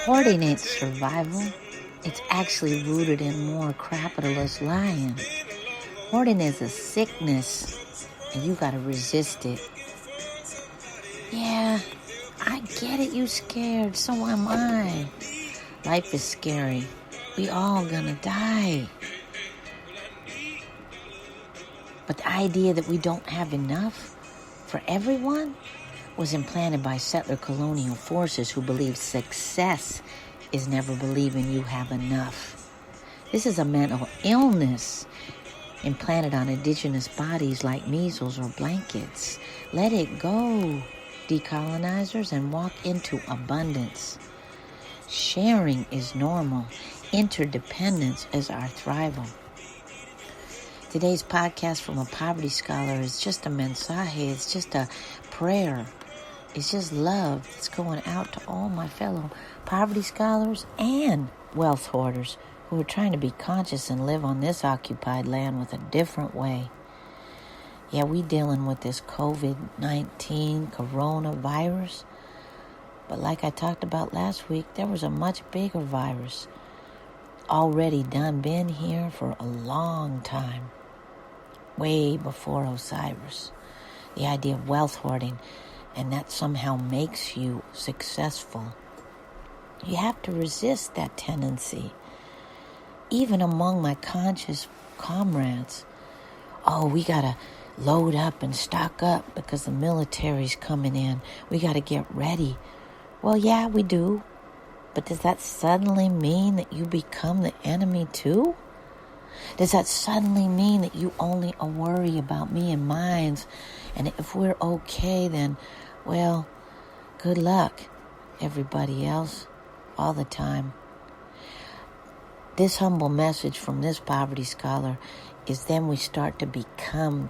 Hoarding ain't survival. It's actually rooted in more capitalist lying. Hoarding is a sickness, and you gotta resist it. Yeah, I get it, you scared, so am I. Life is scary. We all gonna die. But the idea that we don't have enough for everyone was implanted by settler colonial forces who believe success is never believing you have enough. This is a mental illness implanted on indigenous bodies like measles or blankets. Let it go, decolonizers, and walk into abundance. Sharing is normal. Interdependence is our thrival. Today's podcast from a poverty scholar is just a mensaje. It's just a prayer. It's just love that's going out to all my fellow poverty scholars and wealth hoarders who are trying to be conscious and live on this occupied land with a different way. Yeah, we dealing with this Covid19 coronavirus. But like I talked about last week, there was a much bigger virus already been here for a long time. Way before Osiris. The idea of wealth hoarding, and that somehow makes you successful. You have to resist that tendency. Even among my conscious comrades. Oh, we gotta load up and stock up because the military's coming in. We gotta get ready. Well, yeah, we do. But does that suddenly mean that you become the enemy too? Does that suddenly mean that you only worry about me and mine? And if we're okay, then, well, good luck, everybody else, all the time. This humble message from this poverty scholar is then we start to become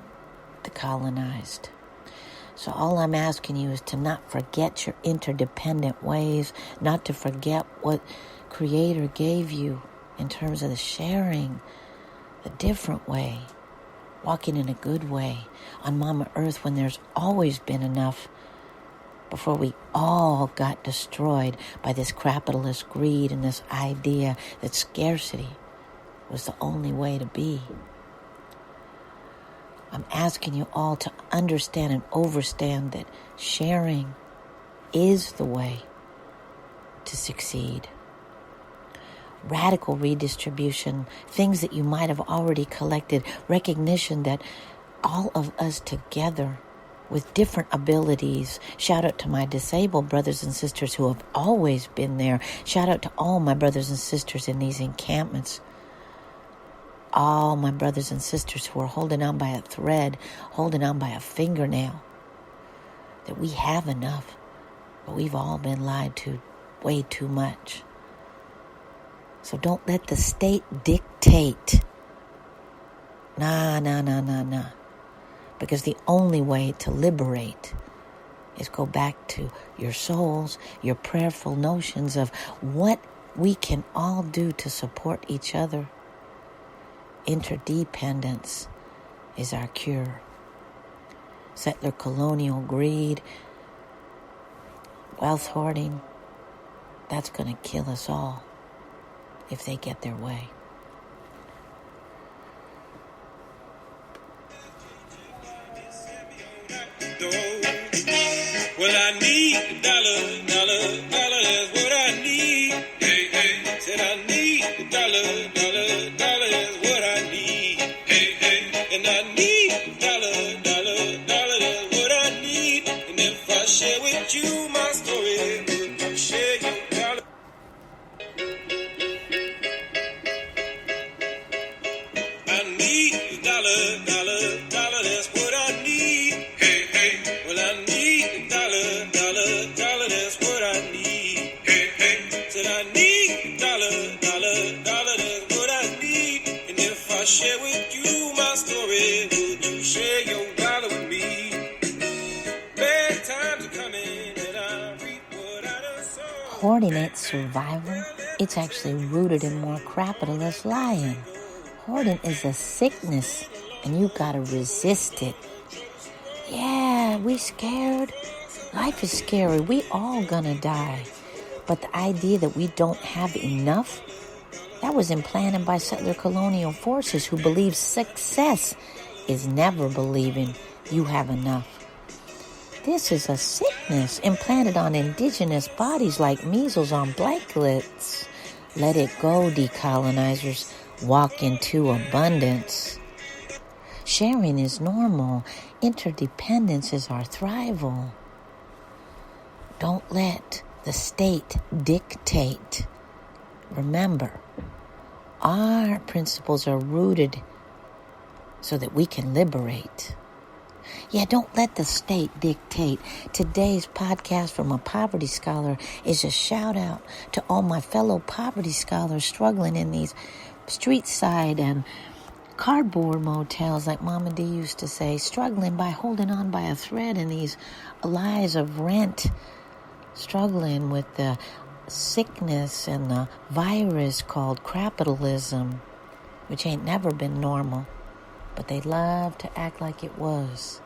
the colonized. So all I'm asking you is to not forget your interdependent ways, not to forget what Creator gave you in terms of the sharing, the different way, walking in a good way on Mama Earth when there's always been enough before we all got destroyed by this capitalist greed and this idea that scarcity was the only way to be. I'm asking you all to understand and overstand that sharing is the way to succeed. Radical redistribution, things that you might have already collected, recognition that all of us together with different abilities. Shout out to my disabled brothers and sisters who have always been there. Shout out to all my brothers and sisters in these encampments. All my brothers and sisters who are holding on by a thread, holding on by a fingernail. That we have enough, but we've all been lied to way too much. So don't let the state dictate. Nah. Because the only way to liberate is go back to your souls, your prayerful notions of what we can all do to support each other. Interdependence is our cure. Settler colonial greed, wealth hoarding, that's going to kill us all if they get their way. Well, I need a dollar, that's what I need. Hey, said I need a dollar, that's what I need. Hey, and I need a dollar, that's what I need. And if I share with you my story, would you share your dollar? I need a dollar, that's what I need. Hey, well, I need a dollar, that's what I need. Hey, said I need a dollar, that's what I need. And if I share with you my story, would you share your dollar with me? Bad times are coming, and I reap what I done sown. Hoarding ain't survival. It's actually rooted in more capitalist lying. Hoarding is a sickness, and you gotta resist it. Yeah, we scared. Life is scary. We all gonna die. But the idea that we don't have enough, that was implanted by settler colonial forces who believe success is never believing you have enough. This is a sickness implanted on indigenous bodies like measles on blankets. Let it go, decolonizers. Walk into abundance. Sharing is normal. Interdependence is our thrival. Don't let the state dictate. Remember, our principles are rooted so that we can liberate. Yeah, don't let the state dictate. Today's podcast from a poverty scholar is a shout out to all my fellow poverty scholars struggling in these street side and cardboard motels, like Mama D used to say, struggling by holding on by a thread in these lies of rent, struggling with the sickness and the virus called capitalism, which ain't never been normal, but they love to act like it was.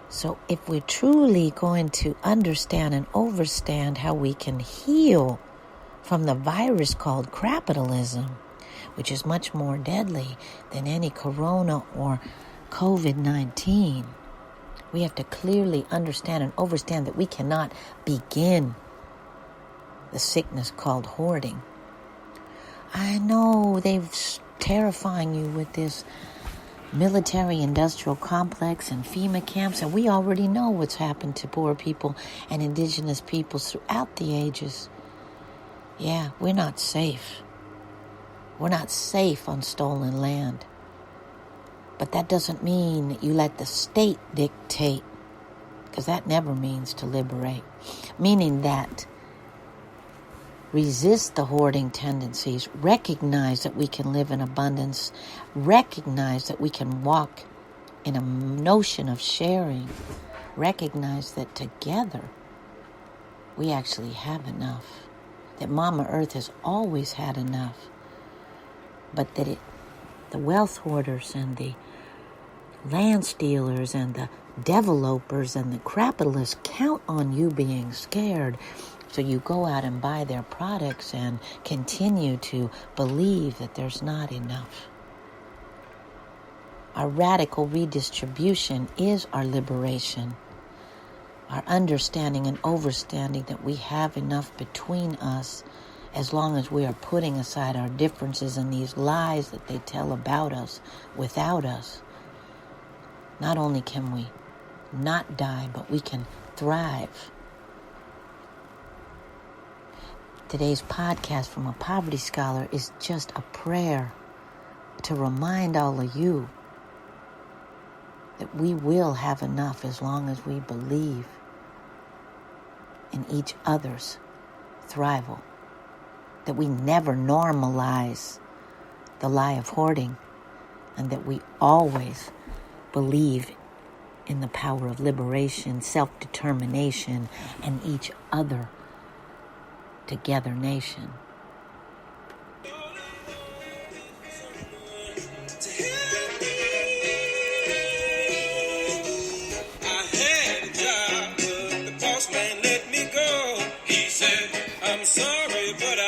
So if we're truly going to understand and overstand how we can heal from the virus called capitalism, which is much more deadly than any corona or Covid19, we have to clearly understand and overstand that we cannot begin the sickness called hoarding. I know they're terrifying you with this military-industrial complex and FEMA camps, and we already know what's happened to poor people and indigenous peoples throughout the ages. Yeah, we're not safe. We're not safe on stolen land. But that doesn't mean that you let the state dictate, because that never means to liberate. Meaning that resist the hoarding tendencies, recognize that we can live in abundance, recognize that we can walk in a notion of sharing, recognize that together we actually have enough, that Mama Earth has always had enough, but that the wealth hoarders and the land stealers and the developers and the capitalists count on you being scared. So you go out and buy their products and continue to believe that there's not enough. Our radical redistribution is our liberation. Our understanding and overstanding that we have enough between us, as long as we are putting aside our differences and these lies that they tell about us without us. Not only can we not die, but we can thrive. Today's podcast from a poverty scholar is just a prayer to remind all of you that we will have enough as long as we believe in each other's thrival, that we never normalize the lie of hoarding, and that we always believe in the power of liberation, self-determination, and each other together nation. I'm sorry, but